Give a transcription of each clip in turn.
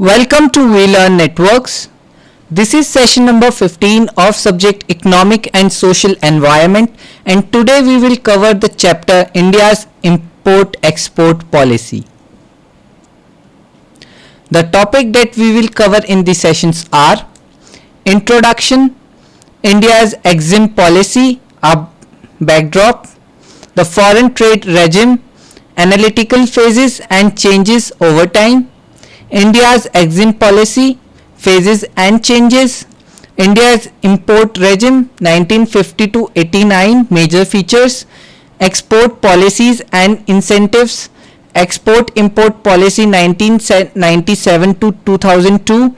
Welcome to We Learn Networks. This is session number 15 of subject Economic and Social Environment, and today we will cover the chapter India's Import-Export Policy. The topic that we will cover in the sessions are Introduction, India's Exim Policy, a backdrop, the foreign trade regime, analytical phases and changes over time, India's Exim Policy, phases and changes, India's import regime 1950 to 89, major features, export policies and incentives, export-import policy 1997 to 2002,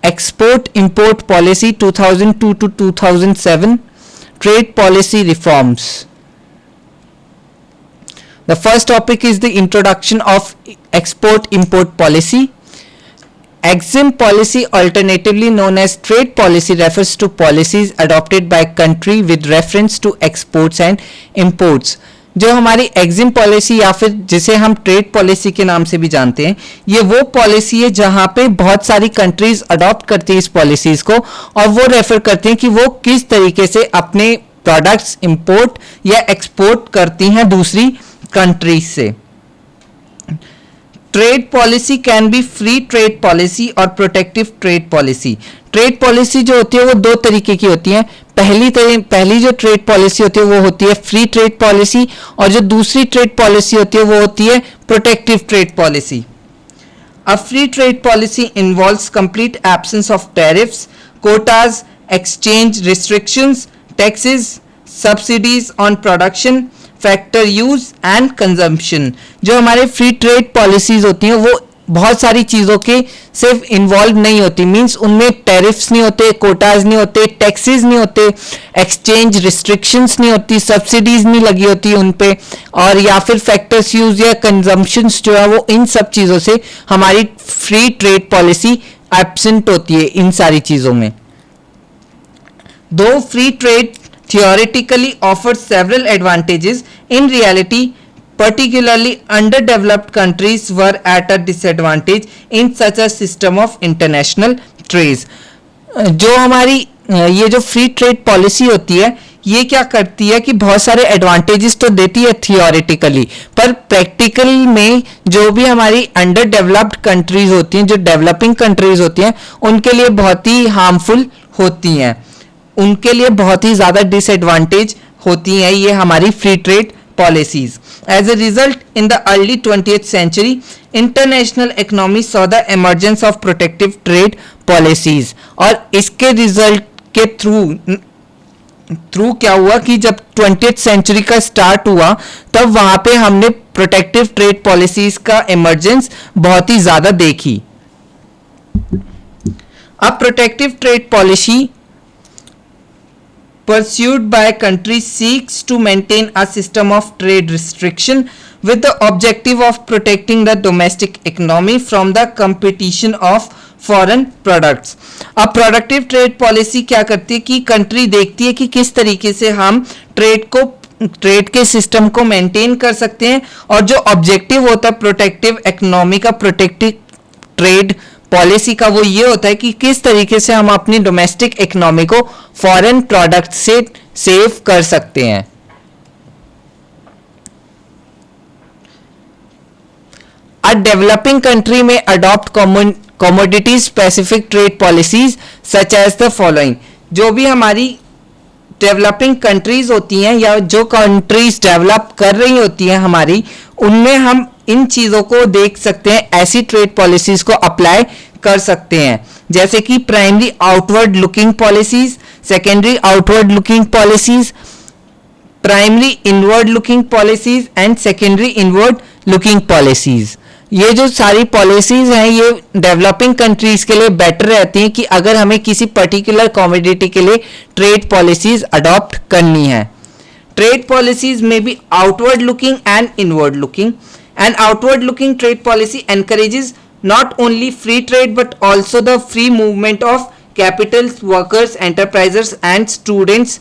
export-import policy 2002 to 2007, trade policy reforms. The first topic is the introduction of export-import policy. Exim policy, alternatively known as trade policy, refers to policies adopted by country with reference to exports and imports. जो हमारी EXIM policy या फिर जिसे हम trade policy के नाम से भी जानते हैं, ये वो पॉलिसी है जहां पे बहुत सारी कंट्रीज अडॉप्ट करती है इस पॉलिसीज को और वो रेफर करते हैं कि वो किस तरीके से अपने प्रोडक्ट्स इंपोर्ट या एक्सपोर्ट करती हैं दूसरी कंट्रीज से. Trade policy can be free trade policy और protective trade policy. Trade policy जो होती है वो दो तरीके की होती है. पहली जो ट्रेड पॉलिसी होती है वो होती है फ्री ट्रेड पॉलिसी और जो दूसरी ट्रेड पॉलिसी होती है वो होती है protective trade policy. A free trade policy involves complete absence of tariffs, Kota's, exchange restrictions, taxes, subsidies on production, factor use and consumption. जो हमारे फ्री ट्रेड पॉलिसीज होती हैं वो बहुत सारी चीज़ों के सिर्फ इन्वॉल्व नहीं होती, मींस उनमें टैरिफ्स नहीं होते, कोटाज नहीं होते, टैक्सेस नहीं होते, एक्सचेंज रिस्ट्रिक्शंस नहीं होती, सब्सिडीज नहीं लगी होती उन पे, और या फिर फैक्टर्स यूज या कंजम्पशंस जो है वो इन सब चीज़ों से हमारी फ्री ट्रेड पॉलिसी एब्सेंट होती है. इन सारी चीज़ों में दो free trade theoretically offers several advantages, in reality particularly underdeveloped countries were at a disadvantage in such a system of international trade. जो हमारी ये जो फ्री ट्रेड पॉलिसी होती है ये क्या करती है कि बहुत सारे एडवांटेजेस तो देती है थियोरेटिकली, पर प्रैक्टिकल में जो भी हमारी अंडर डेवलप्ड कंट्रीज होती हैं, जो डेवलपिंग कंट्रीज होती हैं, उनके लिए बहुत ही हार्मफुल होती हैं, उनके लिए बहुत ही ज़्यादा डिसएडवांटेज होती हैं ये हमारी free trade policies. As a result in the early 20th century international economy saw the emergence of protective trade policies. और इसके रिजल्ट के थ्रू क्या हुआ कि जब 20th सेंचुरी का स्टार्ट हुआ तब वहां पे हमने प्रोटेक्टिव ट्रेड पॉलिसीज का इमर्जेंस बहुत ही ज़्यादा देखी. अब protective trade policy pursued by a country seeks to maintain a system of trade restriction with the objective of protecting the domestic economy from the competition of foreign products. अब productive trade policy क्या करती है कि country देखती है कि किस तरीके से हम ट्रेड के सिस्टम को मेंटेन कर सकते हैं, और जो ऑब्जेक्टिव होता है प्रोटेक्टिव इकोनॉमी का, प्रोटेक्टिव ट्रेड पॉलिसी का, वो ये होता है कि किस तरीके से हम अपनी डोमेस्टिक इकोनॉमी को फॉरेन प्रोडक्ट से सेव कर सकते हैं. अ डेवलपिंग कंट्री में adopt commodity specific trade policies such as the following. जो भी हमारी डेवलपिंग कंट्रीज होती हैं या जो कंट्रीज डेवलप कर रही होती हैं हमारी, उनमें हम इन चीज़ों को देख सकते हैं, ऐसी ट्रेड पॉलिसीज को अप्लाई कर सकते हैं, जैसे कि primary outward looking policies, secondary outward looking policies, primary inward looking policies and secondary inward looking policies. ये जो सारी पॉलिसीज हैं ये डेवलपिंग कंट्रीज के लिए बेटर रहती हैं कि अगर हमें किसी पर्टिकुलर कमोडिटी के लिए ट्रेड पॉलिसीज अडॉप्ट करनी है. ट्रेड पॉलिसीज में भी outward looking and inward looking. An outward looking trade policy encourages not only free trade but also the free movement of capitals, workers, enterprises and students,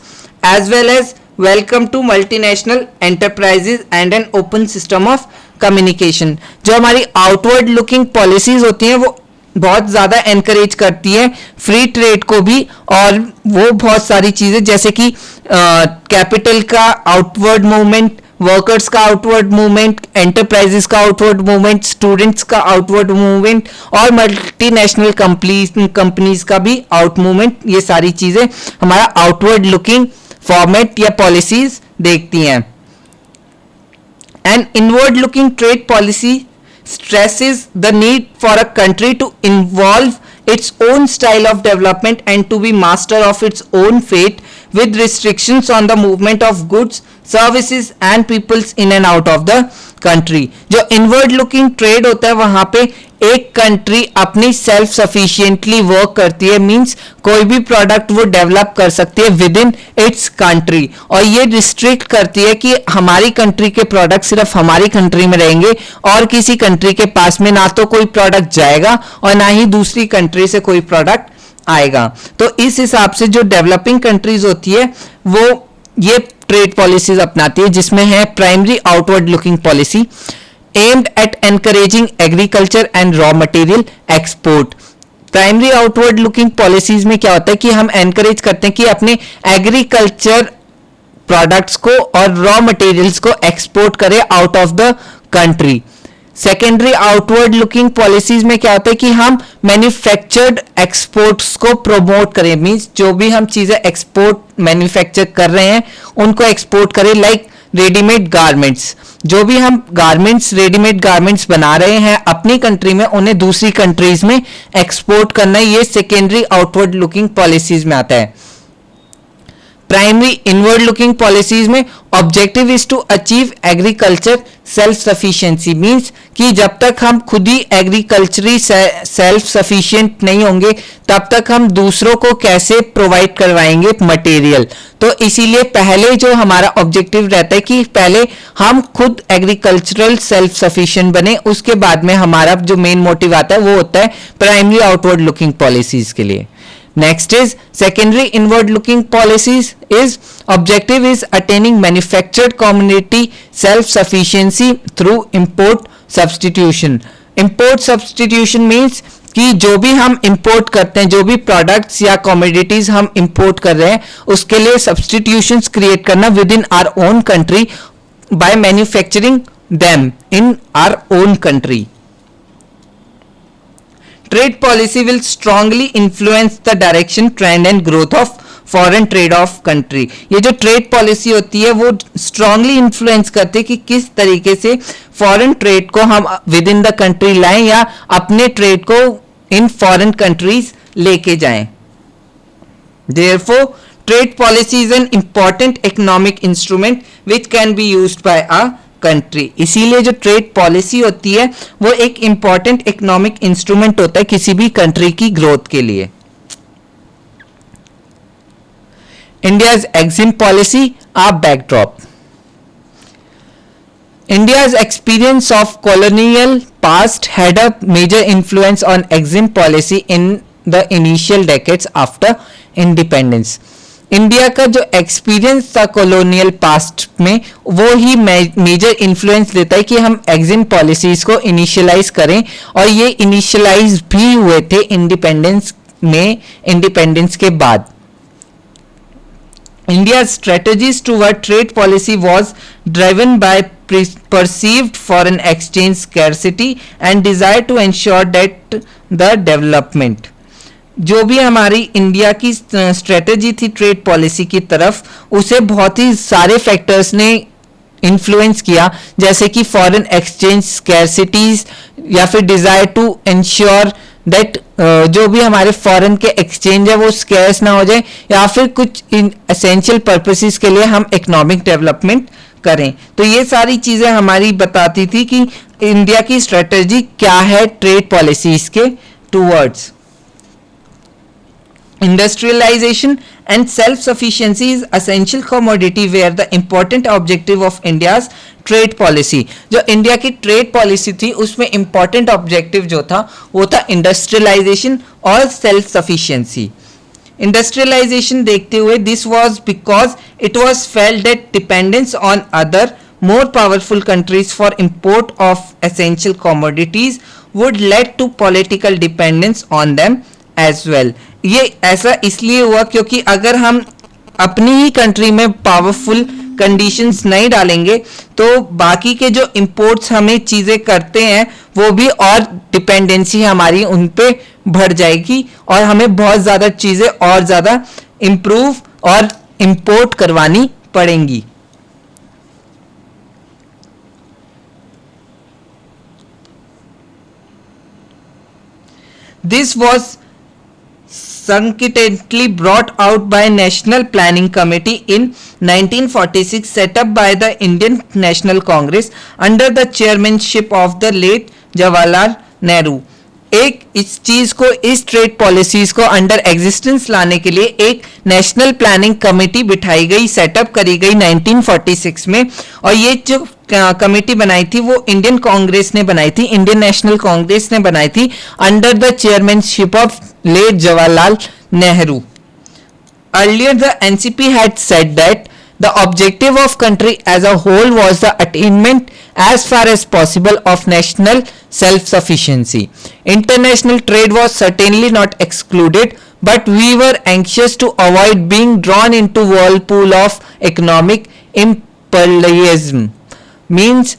as well as welcome to multinational enterprises and an open system of communication. जो हमारी outward looking policies होती हैं वो बहुत ज़्यादा encourage करती है free trade को भी, और वो बहुत सारी चीज़ें जैसे कि कैपिटल का आउटवर्ड मूवमेंट, वर्कर्स का आउटवर्ड मूवमेंट, एंटरप्राइजेस का आउटवर्ड मूवमेंट, स्टूडेंट्स का आउटवर्ड मूवमेंट और मल्टीनेशनल कंपनीज का भी आउट मूवमेंट, ये सारी चीज़ें हमारा आउटवर्ड लुकिंग फॉर्मेट या पॉलिसीज देखती हैं. An inward-looking trade policy stresses the need for a country to involve its own style of development and to be master of its own fate, with restrictions on the movement of goods, services and peoples in and out of the country. जो inward looking trade होता है वहां पे एक country अपनी self sufficiently work करती है, means कोई भी प्रोडक्ट वो डेवलप कर सकती है विद इन इट्स कंट्री, और ये रिस्ट्रिक्ट करती है कि हमारी कंट्री के प्रोडक्ट सिर्फ हमारी कंट्री में रहेंगे और किसी कंट्री के पास में ना तो कोई प्रोडक्ट जाएगा और ना ही दूसरी कंट्री से कोई प्रोडक्ट आएगा. तो इस हिसाब से जो डेवलपिंग कंट्रीज होती है वो ये ट्रेड पॉलिसीज अपनाती है, जिसमें है primary outward looking policy aimed at encouraging agriculture and raw material export. Primary outward looking policies में क्या होता है कि हम एनकरेज करते हैं कि अपने एग्रीकल्चर प्रोडक्ट्स को और रॉ मटेरियल्स को एक्सपोर्ट करें out of the country. Secondary outward looking policies में क्या होता है कि हम मैन्युफैक्चर्ड एक्सपोर्ट्स को प्रोमोट करें, मींस जो भी हम चीजें एक्सपोर्ट मैन्युफैक्चर कर रहे हैं उनको एक्सपोर्ट करें, लाइक रेडीमेड गारमेंट्स. जो भी हम गारमेंट्स, रेडीमेड गारमेंट्स बना रहे हैं अपनी कंट्री में, उन्हें दूसरी कंट्रीज में एक्सपोर्ट करना, ये सेकेंडरी आउटवर्ड लुकिंग पॉलिसीज में आता है. प्राइमरी इनवर्ड लुकिंग पॉलिसीज में objective is to achieve agriculture self sufficiency, means कि जब तक हम खुद ही एग्रीकल्चरी सेल्फ सफिशिएंट नहीं होंगे तब तक हम दूसरों को कैसे प्रोवाइड करवाएंगे मटेरियल. तो इसीलिए पहले जो हमारा ऑब्जेक्टिव रहता है कि पहले हम खुद एग्रीकल्चरल सेल्फ सफिशिएंट बने, उसके बाद में हमारा जो मेन मोटिव आता है वो होता है प्राइमरी आउटवर्ड लुकिंग पॉलिसीज के लिए. Next is secondary inward looking policies is objective is attaining manufactured commodity self sufficiency through import substitution. Import substitution means कि जो भी हम इंपोर्ट करते हैं, जो भी प्रोडक्ट्स या कमोडिटीज हम इंपोर्ट कर रहे हैं उसके लिए सब्सटीट्यूशंस क्रिएट करना within our own country by manufacturing them in our own country. Trade policy will strongly influence the direction, trend and growth of foreign trade of country. ये जो trade policy होती है वो strongly influence करती है कि किस तरीके से फॉरेन ट्रेड को हम विद इन द कंट्री लाएं या अपने ट्रेड को इन फॉरेन कंट्रीज लेके जाएं. Therefore, trade policy is an important economic instrument which can be used by a country. इसीलिए जो ट्रेड पॉलिसी होती है वो एक इंपॉर्टेंट इकोनॉमिक इंस्ट्रूमेंट होता है किसी भी कंट्री की ग्रोथ के लिए. India's EXIM policy a backdrop. India's experience of colonial past had a major influence on exim policy in the initial decades after independence. India का जो एक्सपीरियंस था कॉलोनियल पास्ट में वो ही मेजर इन्फ्लुएंस देता है कि हम एग्जिम पॉलिसीज को इनिशियलाइज करें, और ये इनिशियलाइज भी हुए थे इंडिपेंडेंस के बाद. India's strategies toward trade policy was driven by perceived foreign exchange scarcity and desire to ensure that the development. जो भी हमारी इंडिया की स्ट्रेटेजी थी ट्रेड पॉलिसी की तरफ, उसे बहुत ही सारे फैक्टर्स ने इन्फ्लुएंस किया, जैसे कि फॉरेन एक्सचेंज स्कैरसिटीज या फिर डिजायर टू इंश्योर दैट जो भी हमारे फॉरेन के एक्सचेंज है वो स्कैर्स ना हो जाए, या फिर कुछ एसेंशियल पर्पसेस के लिए हम इकोनॉमिक डेवलपमेंट करें. तो ये सारी चीजें हमारी बताती थी कि इंडिया की स्ट्रेटेजी क्या है ट्रेड पॉलिसीज के towards. Industrialization and self-sufficiency is essential commodity where the important objective of India's trade policy. जो इंडिया की ट्रेड पॉलिसी थी उसमें important objective जो था वो था industrialization और self-sufficiency. Industrialization देखते हुए this was because it was felt that dependence on other more powerful countries for import of essential commodities would lead to political dependence on them as well. ये ऐसा इसलिए हुआ क्योंकि अगर हम अपनी ही कंट्री में पावरफुल कंडीशंस नहीं डालेंगे तो बाकी के जो इंपोर्ट्स हमें चीज़ें करते हैं वो भी और डिपेंडेंसी हमारी उन पे बढ़ जाएगी और हमें बहुत ज़्यादा चीज़ें और ज़्यादा इम्प्रूव और इंपोर्ट करवानी पड़ेंगी. This was succinctly brought out by National Planning Committee in 1946 set up by the Indian National Congress under the chairmanship of the late Jawaharlal Nehru. एक इस चीज को इस ट्रेड पॉलिसीज को अंडर एग्जिस्टेंस लाने के लिए एक नेशनल प्लानिंग कमेटी बिठाई गई, सेटअप करी गई 1946 में. और ये जो कमेटी बनाई थी वो इंडियन कांग्रेस ने बनाई थी, इंडियन नेशनल कांग्रेस ने बनाई थी under the chairmanship of late Jawaharlal Nehru. Earlier the NCP had said that the objective of country as a whole was the attainment as far as possible of national self-sufficiency. International trade was certainly not excluded, but we were anxious to avoid being drawn into whirlpool of economic imperialism. Means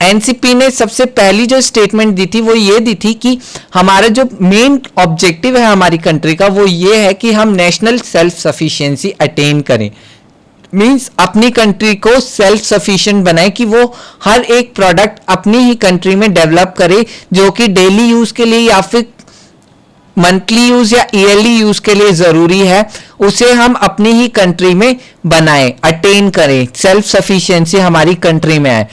NCP ने सबसे पहली जो statement दी थी वो ये दी थी कि हमारा जो मेन ऑब्जेक्टिव है हमारी कंट्री का वो ये है कि हम नेशनल सेल्फ सफिशिएंसी अटेन करें. मीन्स अपनी कंट्री को सेल्फ सफिशिएंट बनाए कि वो हर एक प्रोडक्ट अपनी ही कंट्री में डेवलप करे जो कि डेली यूज के लिए या फिर मंथली यूज या ईयरली यूज के लिए जरूरी है, उसे हम अपनी ही कंट्री में बनाएं, अटेन करें, सेल्फ सफिशिएंसी हमारी कंट्री में आए.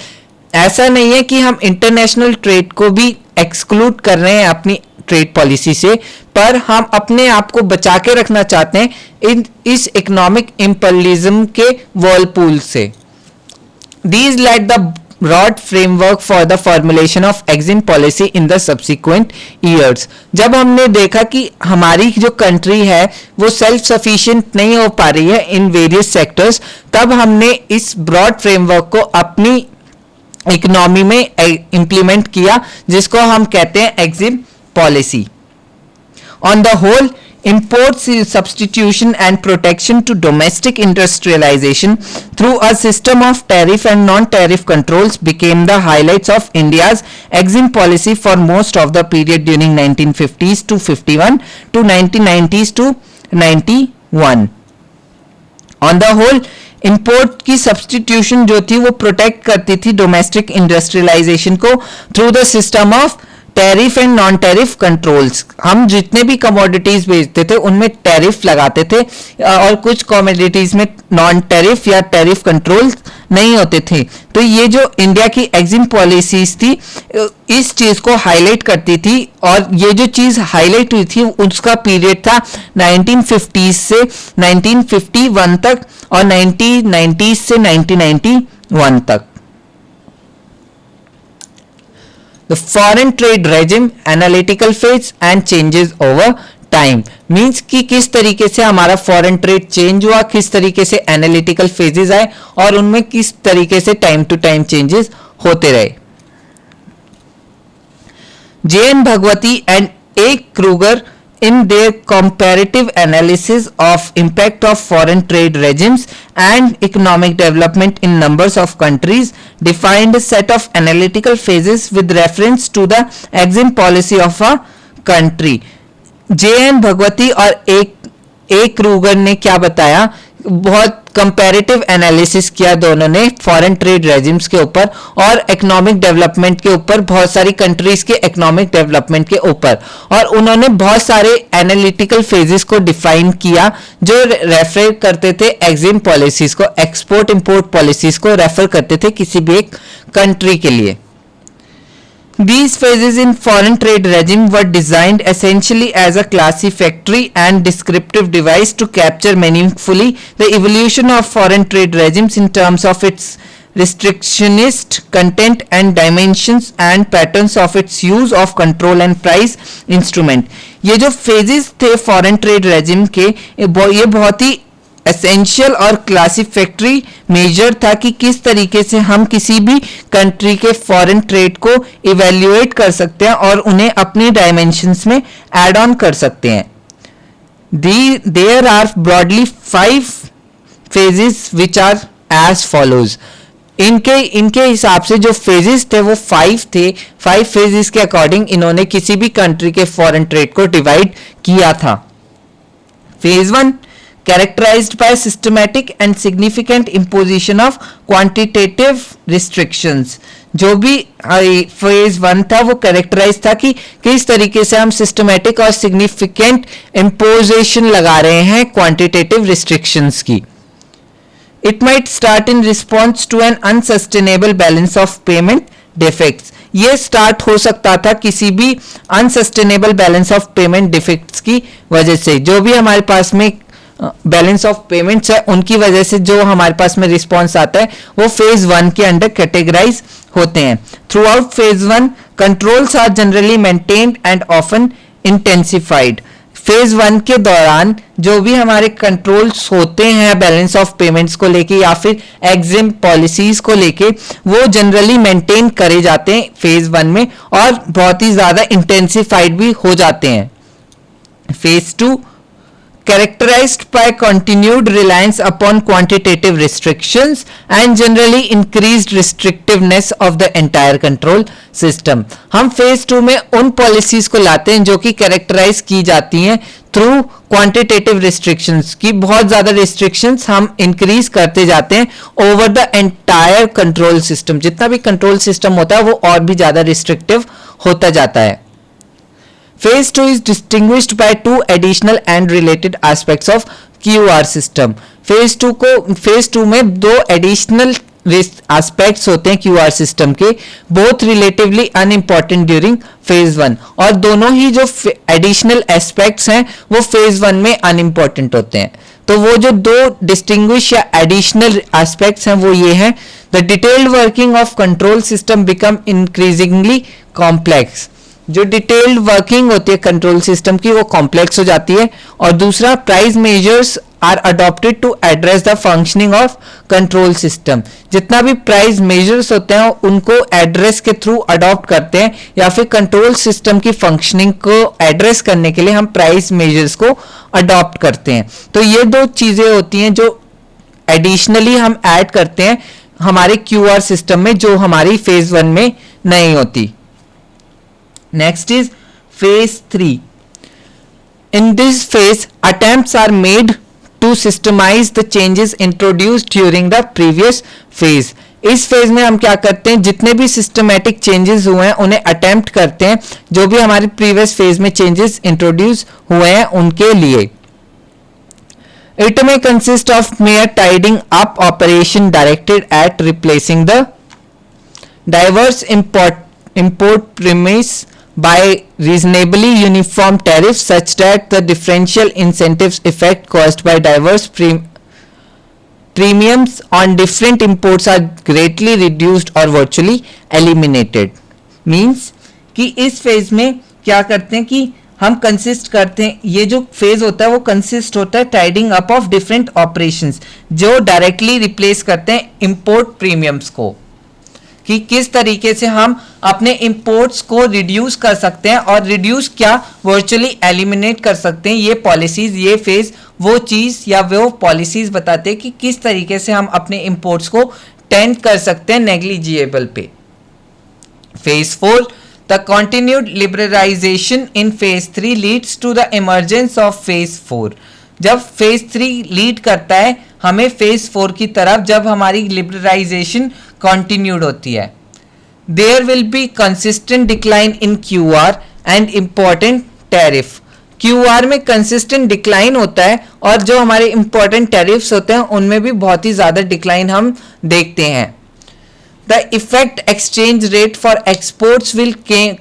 ऐसा नहीं है कि हम इंटरनेशनल ट्रेड को भी एक्सक्लूड कर रहे हैं अपनी ट्रेड पॉलिसी से, पर हम अपने आप को बचा के रखना चाहते हैं इस इकोनॉमिक इंपीरियलिज्म के वर्लपूल से. These led the broad framework for the formulation of EXIM policy in the subsequent years. जब हमने देखा कि हमारी जो कंट्री है वो सेल्फ सफिशिएंट नहीं हो पा रही है इन वेरियस सेक्टर्स, तब हमने इस ब्रॉड फ्रेमवर्क को अपनी इकोनॉमी में इंप्लीमेंट किया जिसको हम कहते हैं EXIM policy. On the whole, import substitution and protection to domestic industrialization through a system of tariff and non-tariff controls became the highlights of India's EXIM policy for most of the period during 1950s to 51 to 1990s to 91. On the whole, import की substitution जो थी वो protect करती थी domestic industrialisation को through the system of tariff and non tariff controls. हम जितने भी कमोडिटीज बेचते थे उनमें टैरिफ लगाते थे और कुछ कमोडिटीज में नॉन टैरिफ या टैरिफ कंट्रोल्स नहीं होते थे. तो ये जो इंडिया की एग्जिम पॉलिसीज थी इस चीज को हाईलाइट करती थी और ये जो चीज हाईलाइट हुई थी उसका पीरियड था 1950 से 1951 तक और 1990 से 1991 तक. The foreign trade regime, analytical phase and changes over time. Means कि किस तरीके से हमारा फॉरेन ट्रेड चेंज हुआ, किस तरीके से एनालिटिकल फेजेस आए और उनमें किस तरीके से टाइम टू टाइम चेंजेस होते रहे. J.N. Bhagwati and A. Kruger in their comparative analysis of impact of foreign trade regimes and economic development in numbers of countries defined a set of analytical phases with reference to the EXIM policy of a country. J.N. Bhagwati और ए Kruger ने क्या बताया, बहुत comparative analysis किया दोनों ने foreign trade regimes के ऊपर और इकोनॉमिक डेवलपमेंट के ऊपर, बहुत सारी कंट्रीज के इकोनॉमिक डेवलपमेंट के ऊपर, और उन्होंने बहुत सारे एनालिटिकल फेजेस को डिफाइन किया जो रेफर करते थे एग्जिम पॉलिसीज को, एक्सपोर्ट इंपोर्ट पॉलिसीज को रेफर करते थे किसी भी एक कंट्री के लिए. These phases in foreign trade regime were designed essentially as a classificatory and descriptive device to capture meaningfully the evolution of foreign trade regimes in terms of its restrictionist content and dimensions and patterns of its use of control and price instrument. ये जो phases थे foreign trade regime के ये बहुत ही essential और क्लासिफैक्टरी major था कि किस तरीके से हम किसी भी कंट्री के फॉरेन ट्रेड को इवेल्युएट कर सकते हैं और उन्हें अपनी डायमेंशंस में ऐड ऑन कर सकते हैं. There are broadly 5 phases which are as follows. इनके हिसाब से जो फेजेस थे वो 5 थे. 5 फेजेस के अकॉर्डिंग इन्होंने किसी भी कंट्री के फॉरेन ट्रेड को डिवाइड किया था. Phase 1 characterized by systematic and significant imposition of quantitative restrictions. जो भी फेज 1 था वो कैरेक्टराइज था कि किस तरीके से हम सिस्टमैटिक और सिग्निफिकेंट इम्पोजिशन लगा रहे हैं क्वांटिटेटिव रिस्ट्रिक्शंस की. It might start in response to an unsustainable balance of payment defects. ये स्टार्ट हो सकता था किसी भी unsustainable balance of payment defects की वजह से. जो भी हमारे पास में बैलेंस ऑफ पेमेंट्स है उनकी वजह से जो हमारे पास में रिस्पॉन्स आता है वो फेज 1 के अंडर कैटेगराइज होते हैं. Throughout phase 1 controls are generally maintained and often intensified. Phase 1 के दौरान जो भी हमारे कंट्रोल्स होते हैं बैलेंस ऑफ पेमेंट्स को लेके या फिर एग्जिम पॉलिसीज को लेके वो जनरली मेंटेन करे जाते हैं फेज 1 में और बहुत ही ज्यादा इंटेंसिफाइड भी हो जाते हैं. Phase 2 characterized by continued reliance upon quantitative restrictions and generally increased restrictiveness of the entire control system. हम फेज 2 में उन पॉलिसीज को लाते हैं जो कि कैरेक्टराइज की जाती हैं थ्रू क्वांटिटेटिव रिस्ट्रिक्शंस की. बहुत ज्यादा रिस्ट्रिक्शंस हम इंक्रीज करते जाते हैं over the entire control system. जितना भी कंट्रोल सिस्टम होता है वो और भी ज्यादा रिस्ट्रिक्टिव होता जाता है. Phase 2 is distinguished by 2 additional and related aspects of QR system. Phase 2 में 2 additional aspects होते हैं QR system के, both relatively unimportant during phase 1. और दोनों ही जो additional aspects हैं वो phase 1 में unimportant होते हैं. तो वो जो 2 distinguished या additional aspects हैं वो ये हैं. The detailed working of control system become increasingly complex. जो डिटेल्ड वर्किंग होती है कंट्रोल सिस्टम की वो कॉम्प्लेक्स हो जाती है. और दूसरा price measures are adopted to address the functioning of control system. जितना भी प्राइस मेजर्स होते हैं उनको एड्रेस के थ्रू अडॉप्ट करते हैं या फिर कंट्रोल सिस्टम की फंक्शनिंग को एड्रेस करने के लिए हम प्राइस मेजर्स को अडॉप्ट करते हैं. तो ये 2 चीजें होती हैं जो एडिशनली हम ऐड करते हैं हमारे क्यूआर सिस्टम में जो हमारी फेज 1 में नहीं होती. Next is phase 3. In this phase, attempts are made to systemize the changes introduced during the previous phase. इस फेज में हम क्या करते हैं जितने भी सिस्टमैटिक चेंजेस हुए हैं उन्हें अटेम्प्ट करते हैं जो भी हमारे प्रीवियस फेज में चेंजेस इंट्रोड्यूस हुए हैं उनके लिए. It may consist of mere tidying up operation directed at replacing the diverse import premise by reasonably uniform tariffs such that the differential incentives effect caused by diverse premiums on different imports are greatly reduced or virtually eliminated. Means कि इस phase में क्या करते हैं कि हम consist करते हैं ये जो फेज होता है वो कंसिस्ट होता है tidying up of different operations जो डायरेक्टली रिप्लेस करते हैं इंपोर्ट प्रीमियम्स को. कि किस तरीके से हम अपने इंपोर्ट्स को रिड्यूस कर सकते हैं और रिड्यूस क्या वर्चुअली एलिमिनेट कर सकते हैं. ये पॉलिसीज ये फेज वो चीज या वो पॉलिसीज बताते हैं कि किस तरीके से हम अपने इंपोर्ट्स को टेंड कर सकते हैं नेग्लिजिएबल पे. Phase 4 the continued liberalisation in phase 3 leads to the emergence of phase 4. जब फेज 3 लीड करता है हमें फेज 4 की तरफ जब हमारी लिबरलाइजेशन कंटिन्यूड होती है. There will be consistent decline in QR and important tariff. QR में कंसिस्टेंट डिक्लाइन होता है और जो हमारे इंपॉर्टेंट टैरिफ्स होते हैं उनमें भी बहुत ही ज्यादा डिक्लाइन हम देखते हैं. The effect exchange rate for exports will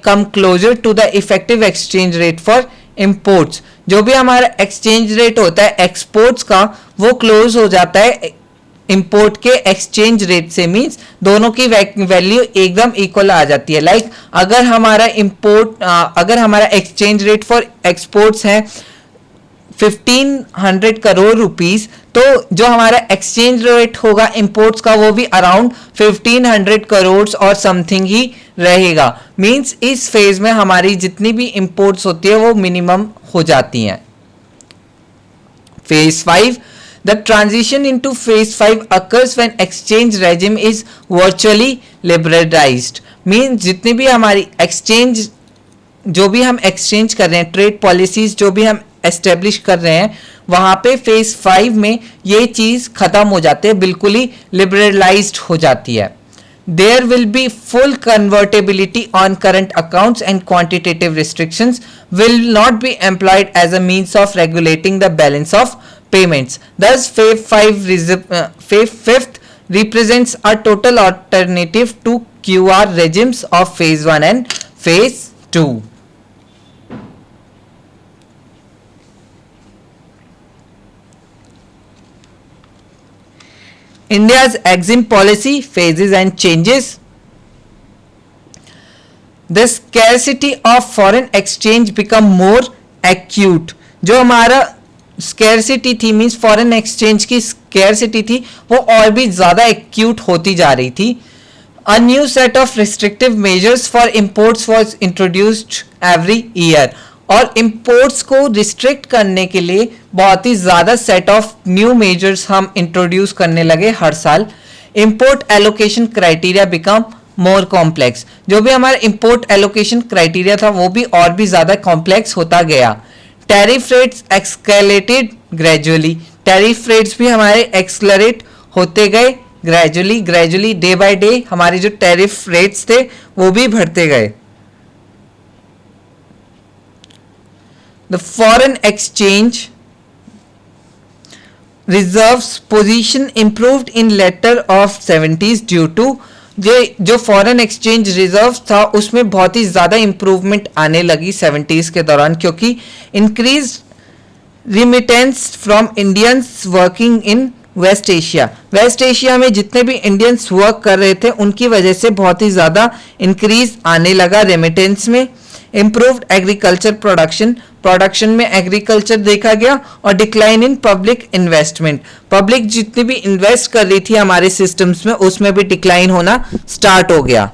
come closer to the effective exchange rate for imports. जो भी हमारा एक्सचेंज रेट होता है एक्सपोर्ट्स का वो क्लोज हो जाता है इंपोर्ट के एक्सचेंज रेट से. मींस दोनों की वैल्यू एकदम इक्वल आ जाती है. लाइक अगर हमारा एक्सचेंज रेट फॉर एक्सपोर्ट्स है 1500 करोड़ रुपीस, तो जो हमारा एक्सचेंज रेट होगा इंपोर्ट्स का वो भी अराउंड 1500 करोड़ और समथिंग ही रहेगा। मींस इस फेज में हमारी जितनी भी इंपोर्ट्स होती है वो मिनिमम हो जाती हैं। Phase 5. The transition into Phase 5 occurs when exchange regime is virtually liberalized. Means जितनी भी हमारी एक्सचेंज, जो भी हम एक्सचेंज कर रहे हैं, ट्रेड पॉलिसीज जो भी हम एस्टेब्लिश कर रहे हैं, वहाँ पे फेज 5 में ये चीज़ ख़त्म हो जाती है, बिल्कुल ही लिबरलाइज्ड हो जाती है। There will be full convertibility on current accounts and quantitative restrictions will not be employed as a means of regulating the balance of payments. Thus, Phase 5th represents a total alternative to QR regimes of Phase 1 and Phase 2. India's EXIM policy phases and changes. The scarcity of foreign exchange become more acute. जो हमारा scarcity थी, means foreign exchange की scarcity थी, वो और भी ज़्यादा acute होती जा रही थी। A new set of restrictive measures for imports was introduced every year. और इंपोर्ट्स को रिस्ट्रिक्ट करने के लिए बहुत ही ज़्यादा सेट ऑफ न्यू मेजर्स हम इंट्रोड्यूस करने लगे हर साल। Import allocation criteria become more complex. जो भी हमारा इंपोर्ट एलोकेशन क्राइटेरिया था वो भी और भी ज़्यादा कॉम्प्लेक्स होता गया। Tariff rates escalated gradually. Tariff rates भी हमारे एक्सलरेट होते गए ग्रेजुअली डे बाय डे हमारे जो टैरिफ रेट्स थे वो भी बढ़ते गए। The foreign exchange reserves position improved in latter of 70s due to जो फॉरेन एक्सचेंज रिजर्व था उसमें बहुत ही ज़्यादा इंप्रूवमेंट आने लगी 70s के दौरान, क्योंकि increase remittance from Indians working in West Asia. West Asia में जितने भी इंडियंस वर्क कर रहे थे उनकी वजह से बहुत ही ज़्यादा इंक्रीज आने लगा रेमिटेंस में। इम्प्रूव्ड एग्रीकल्चर प्रोडक्शन में एग्रीकल्चर देखा गया और decline in public investment. Public जितनी भी इन्वेस्ट कर रही थी हमारे सिस्टम्स में उसमें भी डिक्लाइन होना स्टार्ट हो गया।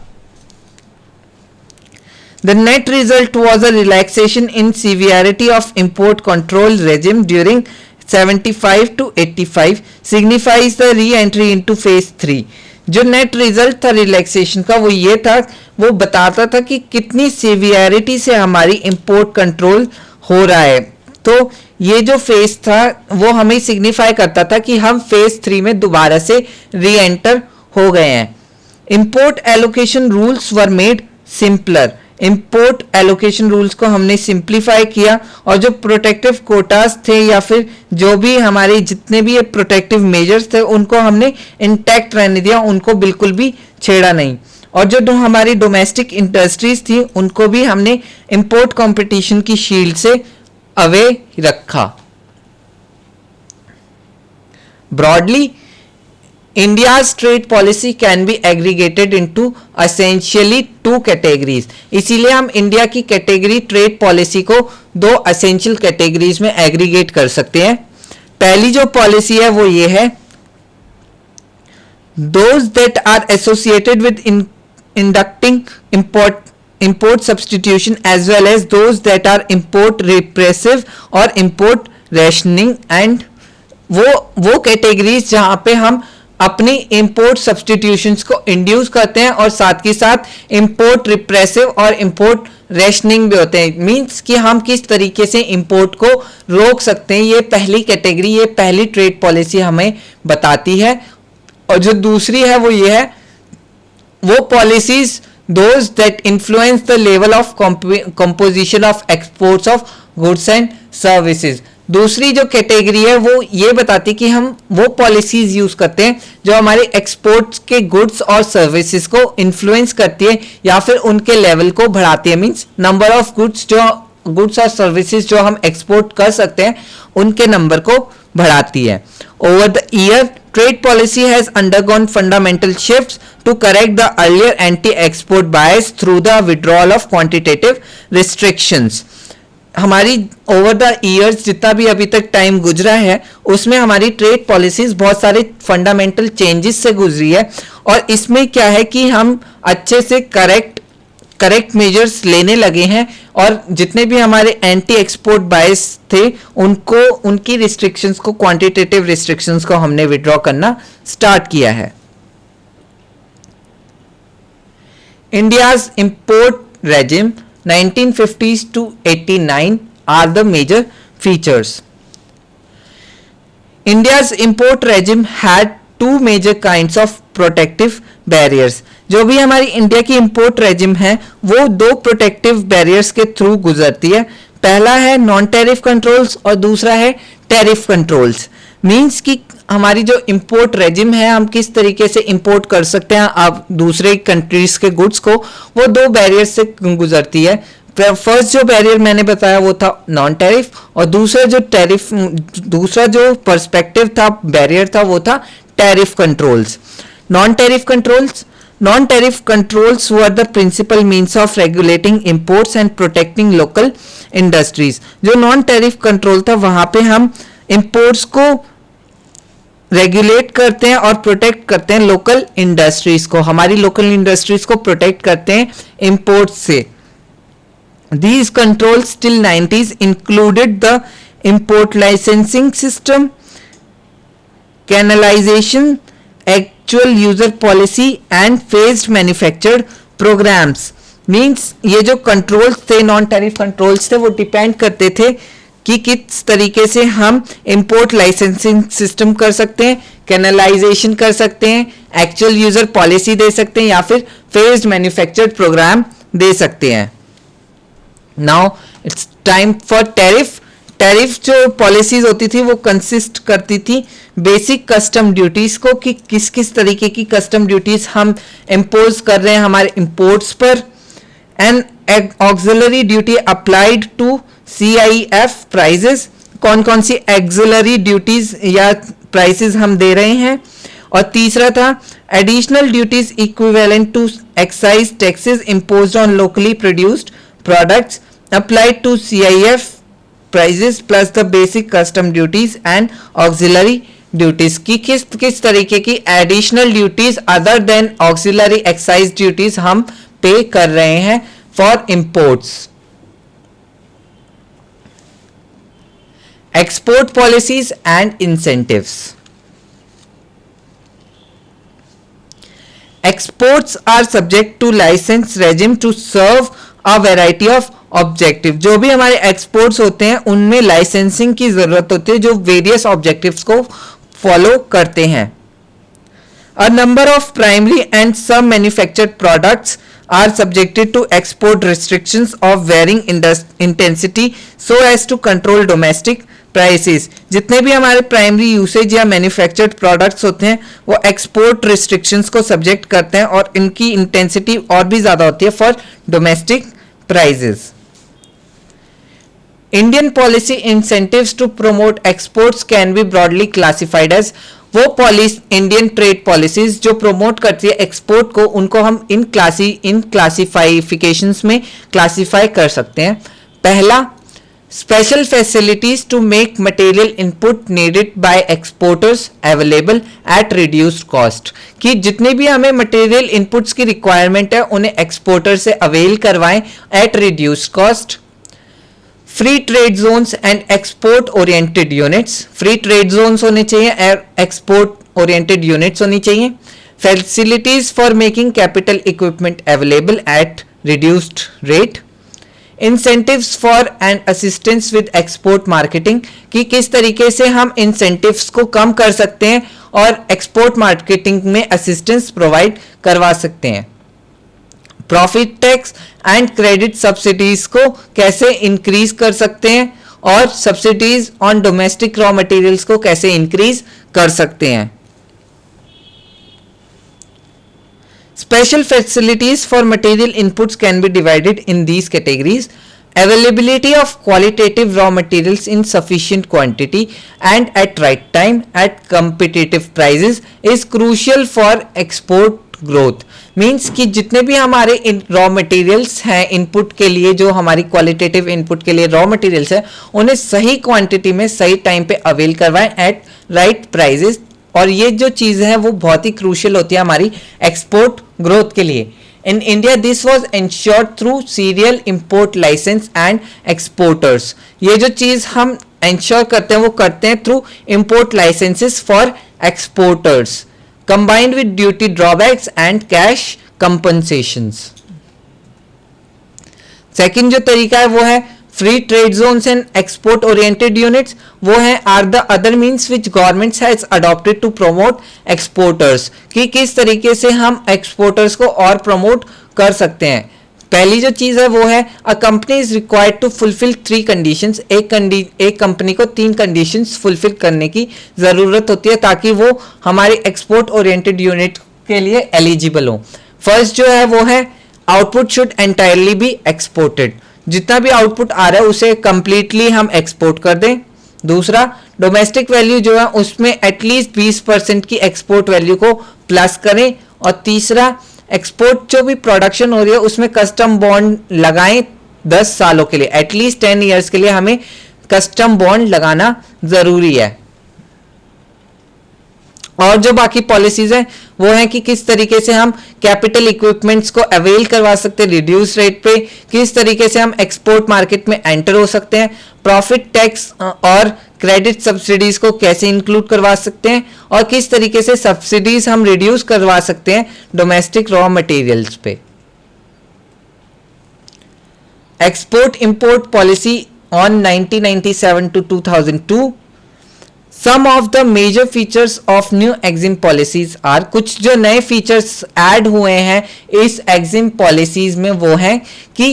The net result was a relaxation in severity of import control regime during 75 to 85 signifies the re-entry into phase 3. जो नेट रिजल्ट था रिलैक्सेशन का वो ये था, वो बताता था कि कितनी सीवियरिटी से हमारी इंपोर्ट कंट्रोल हो रहा है। तो ये जो फेज था वो हमें सिग्निफाई करता था कि हम फेज 3 में दोबारा से री एंटर हो गए हैं। Import allocation rules were made simpler. Import allocation rules को हमने सिंप्लीफाई किया और जो प्रोटेक्टिव कोटास थे या फिर जो भी हमारे जितने भी ये प्रोटेक्टिव मेजर्स थे उनको हमने इंटैक्ट रहने दिया, उनको बिल्कुल भी छेड़ा नहीं। और जो हमारी डोमेस्टिक इंडस्ट्रीज थी उनको भी हमने इंपोर्ट कंपटीशन की शील्ड से अवे रखा। Broadly India's trade policy can be aggregated into essentially 2 categories. इसीलिए हम इंडिया की कैटेगरी ट्रेड पॉलिसी को 2 एसेंशियल कैटेगरीज में एग्रीगेट कर सकते हैं। पहली जो पॉलिसी है वो ये है, those that are associated with inducting import substitution as well as those that are import repressive और import rationing, and वो कैटेगरीज जहां पे हम अपनी इंपोर्ट सब्सटीट्यूशंस को इंड्यूस करते हैं और साथ के साथ इंपोर्ट रिप्रेसिव और इंपोर्ट रेशनिंग भी होते हैं। मींस कि हम किस तरीके से इंपोर्ट को रोक सकते हैं, ये पहली कैटेगरी, ये पहली ट्रेड पॉलिसी हमें बताती है। और जो दूसरी है वो ये है, वो policies those that influence the level of composition of exports of goods and services. दूसरी जो कैटेगरी है वो ये बताती है कि हम वो पॉलिसीज यूज करते हैं जो हमारे एक्सपोर्ट्स के गुड्स और सर्विसेज को इन्फ्लुएंस करती है या फिर उनके लेवल को बढ़ाती है। मींस नंबर ऑफ गुड्स और सर्विसेज जो हम एक्सपोर्ट कर सकते हैं उनके नंबर को बढ़ाती है। Over the year trade policy has undergone fundamental shifts to correct the earlier anti export bias through the withdrawal of quantitative restrictions. हमारी ओवर द ईयर्स जितना भी अभी तक टाइम गुजरा है उसमें हमारी ट्रेड पॉलिसीज बहुत सारे फंडामेंटल चेंजेस से गुजरी है, और इसमें क्या है कि हम अच्छे से करेक्ट मेजर्स लेने लगे हैं, और जितने भी हमारे एंटी एक्सपोर्ट बायस थे उनको, उनकी रिस्ट्रिक्शंस को, क्वांटिटेटिव रिस्ट्रिक्शंस को हमने विड्रॉ करना स्टार्ट किया है। India's import regime 1950s to 89 are the major features. India's import regime had two major kinds of protective barriers. जो भी हमारी इंडिया की इंपोर्ट रेजिम है वो दो प्रोटेक्टिव बैरियर्स के थ्रू गुजरती है। पहला है नॉन टैरिफ कंट्रोल्स और दूसरा है टैरिफ कंट्रोल्स। मींस कि हमारी जो इंपोर्ट रेजिम है, हम किस तरीके से इंपोर्ट कर सकते हैं आप दूसरे कंट्रीज के गुड्स को, वो दो बैरियर्स से गुजरती है। फर्स्ट जो बैरियर मैंने बताया वो था नॉन टैरिफ, और दूसरा जो पर्सपेक्टिव था, बैरियर था, वो था tariff controls. Non tariff controls were the principal means of regulating imports and protecting local industries. जो नॉन टैरिफ कंट्रोल था वहां पे हम इंपोर्ट्स को रेगुलेट करते हैं और प्रोटेक्ट करते हैं लोकल इंडस्ट्रीज को, हमारी लोकल इंडस्ट्रीज को प्रोटेक्ट करते हैं इंपोर्ट से। These controls till 90s included the import licensing system, canalization, actual user policy and phased manufactured programs. Means ये जो कंट्रोल्स थे, नॉन टैरिफ कंट्रोल्स थे, वो डिपेंड करते थे कि किस तरीके से हम इंपोर्ट लाइसेंसिंग सिस्टम कर सकते हैं, कैनलाइजेशन कर सकते हैं, एक्चुअल यूजर पॉलिसी दे सकते हैं, या फिर फेज्ड मैन्युफैक्चर्ड प्रोग्राम दे सकते हैं। Now it's time for tariff. Tariff जो पॉलिसीज होती थी वो कंसिस्ट करती थी बेसिक कस्टम ड्यूटीज को, कि किस किस तरीके की कस्टम ड्यूटीज हम इम्पोज कर रहे हैं हमारे इंपोर्ट्स पर, and auxiliary duty applied to CIF prices, कौन कौन सी एक्सिलरी ड्यूटीज या प्राइसेस हम दे रहे हैं। और तीसरा था additional duties equivalent to excise taxes imposed on locally produced products applied to CIF prices plus the basic custom duties and auxiliary duties, की किस तरीके की additional duties other than auxiliary excise duties हम पे कर रहे हैं for imports. Export policies and incentives. Exports are subject to license regime to serve a variety of objective. जो भी हमारे एक्सपोर्ट्स होते हैं उनमें लाइसेंसिंग की जरूरत होती है जो वेरियस ऑब्जेक्टिव्स को फॉलो करते हैं। A number of primary and sub manufactured products are subjected to export restrictions of varying intensity so as to control domestic prices. जितने भी हमारे प्राइमरी यूसेज या मैन्युफैक्चर्ड प्रोडक्ट्स होते हैं वो एक्सपोर्ट रिस्ट्रिक्शंस को सब्जेक्ट करते हैं और इनकी इंटेंसिटी और भी ज्यादा होती है for domestic prices. Indian policy incentives to promote exports can be broadly classified as, वो इंडियन ट्रेड पॉलिसीज जो प्रमोट करती है एक्सपोर्ट को, उनको हम इन क्लासिफिकेशंस में क्लासिफाई कर सकते हैं। पहला, special facilities to make material input needed by exporters available at reduced cost, कि जितने भी हमें मटेरियल इनपुट्स की रिक्वायरमेंट है उन्हें एक्सपोर्टर से अवेल करवाएं at reduced cost. Free trade zones and export oriented units, free trade zones होने चाहिए, एक्सपोर्ट ओरिएंटेड यूनिट्स होनी चाहिए। Facilities for making capital equipment available at reduced rate. Incentives for and assistance with export marketing, कि किस तरीके से हम incentives को कम कर सकते हैं और एक्सपोर्ट मार्केटिंग में असिस्टेंस प्रोवाइड करवा सकते हैं। Profit tax and credit subsidies को कैसे इंक्रीज कर सकते हैं और subsidies on domestic raw materials को कैसे इंक्रीज कर सकते हैं। Special facilities for material inputs can be divided in these categories. Availability of qualitative raw materials in sufficient quantity and at right time at competitive prices is crucial for export growth. Means कि जितने भी हमारे raw materials हैं input के लिए, जो हमारी qualitative input के लिए रॉ मटेरियल्स है, उन्हें सही क्वांटिटी में सही टाइम पे अवेल करवाएं एट राइट प्राइजेस। और ये जो चीज़ है वो बहुत ही क्रूशियल होती है हमारी एक्सपोर्ट ग्रोथ के लिए। In India, this was ensured through serial import license and exporters. ये जो चीज़ हम ensure करते हैं वो करते हैं through import licenses for exporters, combined with duty drawbacks and cash compensations. Second जो तरीका है वो है free trade zones and export oriented units. वो है are the other means which governments has adopted to promote exporters, कि किस तरीके से हम एक्सपोर्टर्स को और प्रमोट कर सकते हैं। पहली जो चीज़ है वो है a company is required to fulfil 3 conditions. एक कंपनी को 3 कंडीशंस फुलफिल करने की ज़रूरत होती है ताकि वो हमारे एक्सपोर्ट ओरिएंटेड यूनिट के लिए एलिजिबल हो। फर्स्ट जो है वो है output should entirely B exported, जितना भी आउटपुट आ रहा है उसे कंप्लीटली हम एक्सपोर्ट कर दें। दूसरा, डोमेस्टिक वैल्यू जो है उसमें एटलीस्ट 20% की एक्सपोर्ट वैल्यू को प्लस करें। और तीसरा, एक्सपोर्ट जो भी प्रोडक्शन हो रही है उसमें कस्टम बॉन्ड लगाएं 10 सालों के लिए, एटलीस्ट 10 ईयर्स के लिए हमें कस्टम बॉन्ड लगाना जरूरी है। और जो बाकी पॉलिसीज हैं वो है कि किस तरीके से हम कैपिटल इक्विपमेंट्स को अवेल करवा सकते हैं रिड्यूस रेट पे, किस तरीके से हम एक्सपोर्ट मार्केट में एंटर हो सकते हैं, प्रॉफिट टैक्स और क्रेडिट सब्सिडीज को कैसे इंक्लूड करवा सकते हैं, और किस तरीके से सब्सिडीज हम रिड्यूस करवा सकते हैं डोमेस्टिक रॉ मटेरियल्स पे। Export import policy on 1997 to 2002। Some of the major features of new EXIM policies are, कुछ जो नए फीचर्स ऐड हुए हैं इस EXIM पॉलिसीज में वो हैं कि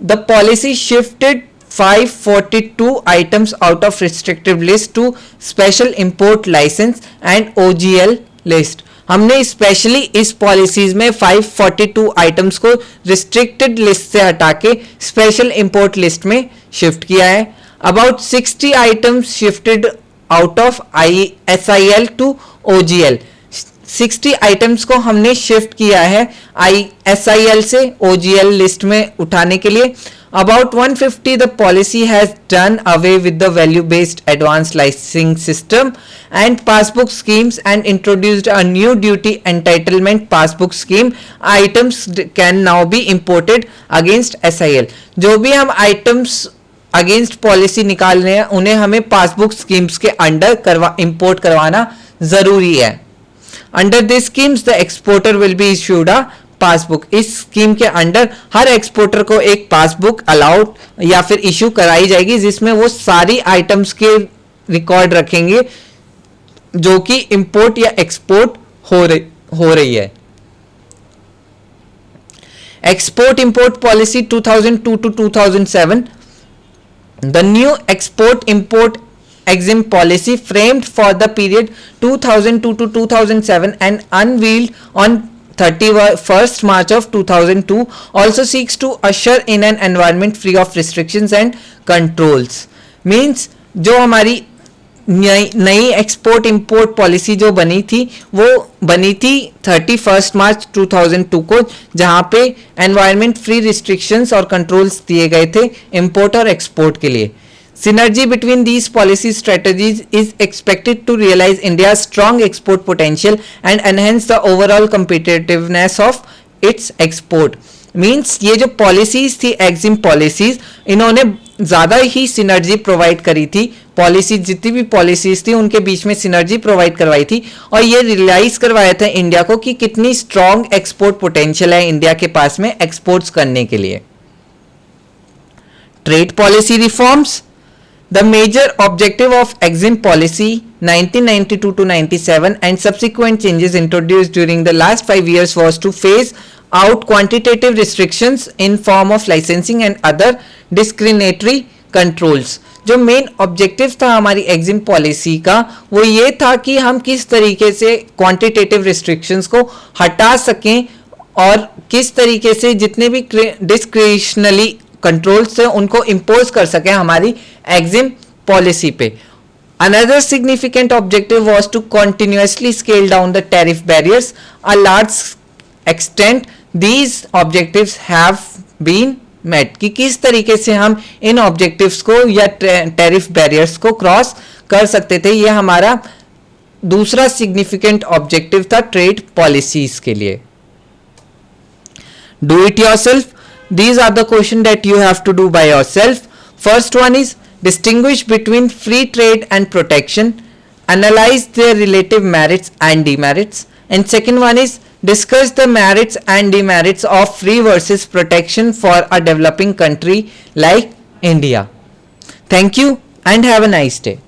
the policy shifted 542 items out of restrictive list to special import license and OGL list। हमने स्पेशली इस पॉलिसीज में 542 आइटम्स को रिस्ट्रिक्टेड लिस्ट से हटा के स्पेशल इंपोर्ट लिस्ट में शिफ्ट किया है। About 60 items shifted out of SIL to OGL। 60 items को हमने शिफ्ट किया है SIL से OGL लिस्ट में उठाने के लिए। About 150 the policy has done away with the value based advance licensing system and passbook schemes and introduced a new duty entitlement passbook scheme. Items can now B imported against SIL। जो भी हम items against policy निकाल रहे हैं उन्हें हमें passbook schemes के under import करवाना जरूरी है। Under this schemes the exporter will be issued a passbook. इस स्कीम के अंडर हर एक्सपोर्टर को एक पासबुक अलाउड या फिर इश्यू कराई जाएगी जिसमें वो सारी आइटम्स के रिकॉर्ड रखेंगे जो कि इंपोर्ट या एक्सपोर्ट हो रही है। Export import policy 2002 to 2007। The new export-import EXIM policy framed for the period 2002 to 2007 and unveiled on 31st March of 2002 also seeks to usher in an environment free of restrictions and controls। Means जो हमारी नई export import policy जो बनी थी वो बनी थी 31 मार्च 2002 को, जहां पे एनवायरनमेंट फ्री रिस्ट्रिक्शंस और कंट्रोल्स दिए गए थे इंपोर्ट और एक्सपोर्ट के लिए। Synergy between these policy strategies is expected to realize India's strong export potential and enhance the overall competitiveness of its export। Means ये जो पॉलिसीज थी EXIM पॉलिसीज, इन्होंने ज़्यादा ही सिनर्जी प्रोवाइड करी थी। पॉलिसीज जितनी भी पॉलिसीज थी उनके बीच में सिनर्जी प्रोवाइड करवाई थी और ये रियलाइज करवाया था इंडिया को कि कितनी स्ट्रॉन्ग एक्सपोर्ट पोटेंशियल है इंडिया के पास में एक्सपोर्ट्स करने के लिए। Trade policy reforms. The major objective of EXIM policy 1992 to 97 and subsequent changes introduced during the last 5 years was to phase out quantitative restrictions in form of licensing and other discriminatory controls। जो main objective था हमारी EXIM policy का वो ये था कि हम किस तरीके से क्वांटिटेटिव रिस्ट्रिक्शंस को हटा सकें और किस तरीके से जितने भी डिस्क्रिशनली कंट्रोल्स थे उनको इम्पोज कर सकें हमारी EXIM पॉलिसी पे। Another significant objective was to continuously scale down the tariff barriers. A large extent these objectives have been met, कि किस तरीके से हम इन ऑब्जेक्टिव्स को या टैरिफ बैरियर्स को क्रॉस कर सकते थे। ये हमारा दूसरा सिग्निफिकेंट ऑब्जेक्टिव था ट्रेड पॉलिसीज के लिए। Do it yourself. These are the questions that you have to do by yourself. First one is distinguish between free trade and protection. Analyze their relative merits and demerits. And second one is discuss the merits and demerits of free versus protection for a developing country like India. Thank you and have a nice day.